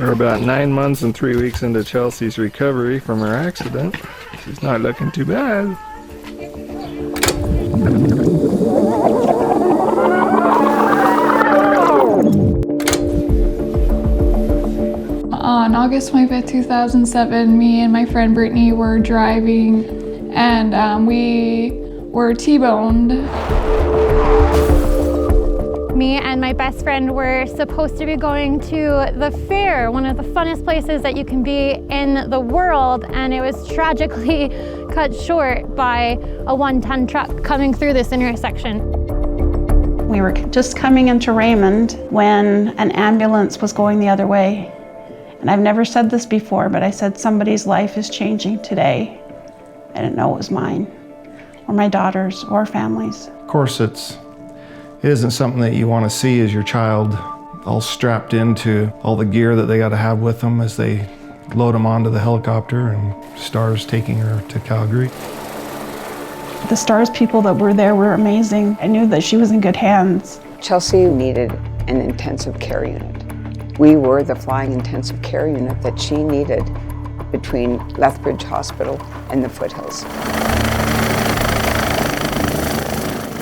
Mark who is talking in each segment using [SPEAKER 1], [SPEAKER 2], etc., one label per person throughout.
[SPEAKER 1] We're about 9 months and 3 weeks into Chelsea's recovery from her accident. She's not looking too bad.
[SPEAKER 2] On August 25th, 2007, me and my friend Brittany were driving and we were T-boned.
[SPEAKER 3] Me and my best friend were supposed to be going to the fair, one of the funnest places that you can be in the world, and it was tragically cut short by a 1-ton truck coming through this intersection.
[SPEAKER 4] We were just coming into Raymond when an ambulance was going the other way. And I've never said this before, but I said somebody's life is changing today. I didn't know it was mine, or my daughter's, or family's.
[SPEAKER 1] Of course, it isn't something that you want to see as your child all strapped into all the gear that they got to have with them as they load them onto the helicopter and STARS taking her to Calgary.
[SPEAKER 4] The STARS people that were there were amazing. I knew that she was in good hands.
[SPEAKER 5] Chelsie needed an intensive care unit. We were the flying intensive care unit that she needed between Lethbridge Hospital and the Foothills.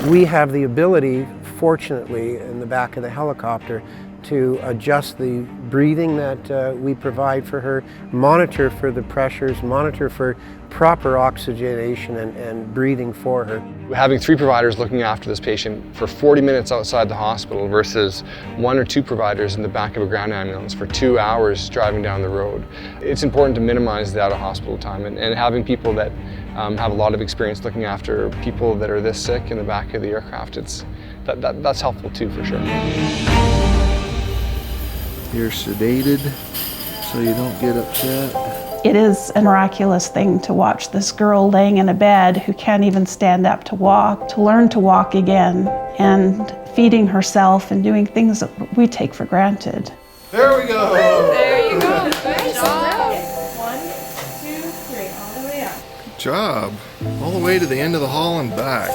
[SPEAKER 6] We have the ability, fortunately, in the back of the helicopter to adjust the breathing that we provide for her, monitor for the pressures, monitor for proper oxygenation and breathing for her.
[SPEAKER 7] Having 3 providers looking after this patient for 40 minutes outside the hospital versus 1 or 2 providers in the back of a ground ambulance for 2 hours driving down the road. It's important to minimize the out-of-hospital time and having people that have a lot of experience looking after people that are this sick in the back of the aircraft, that's helpful too, for sure.
[SPEAKER 1] You're sedated so you don't get upset.
[SPEAKER 4] It is a miraculous thing to watch this girl laying in a bed who can't even stand up to walk, to learn to walk again, and feeding herself and doing things that we take for granted.
[SPEAKER 1] There we go.
[SPEAKER 2] There you go. Good job.
[SPEAKER 8] 1, 2, 3, all the way up.
[SPEAKER 1] Good job. All the way to the end of the hall and back.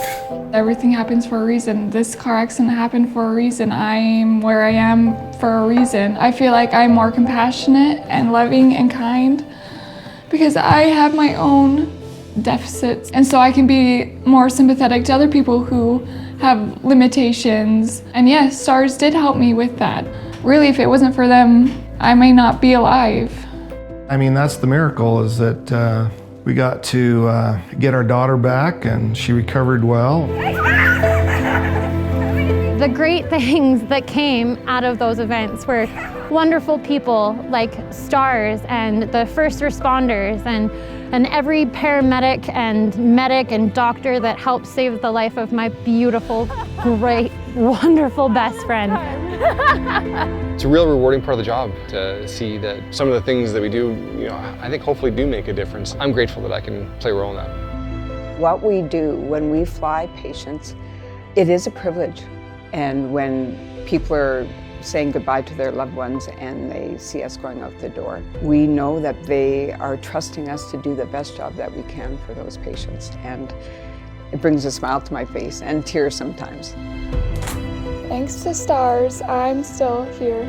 [SPEAKER 2] Everything happens for a reason. This car accident happened for a reason. I'm where I am for a reason. I feel like I'm more compassionate and loving and kind because I have my own deficits. And so I can be more sympathetic to other people who have limitations. And yes, STARS did help me with that. Really, if it wasn't for them, I may not be alive.
[SPEAKER 1] I mean, that's the miracle, is that we got to get our daughter back and she recovered well.
[SPEAKER 3] The great things that came out of those events were wonderful people like STARS and the first responders and every paramedic and medic and doctor that helped save the life of my beautiful, great, wonderful best friend.
[SPEAKER 7] It's a real rewarding part of the job to see that some of the things that we do, I think hopefully do make a difference. I'm grateful that I can play a role in that.
[SPEAKER 5] What we do when we fly patients, it is a privilege. And when people are saying goodbye to their loved ones and they see us going out the door, we know that they are trusting us to do the best job that we can for those patients. And it brings a smile to my face and tears sometimes.
[SPEAKER 2] Thanks to STARS, I'm still here.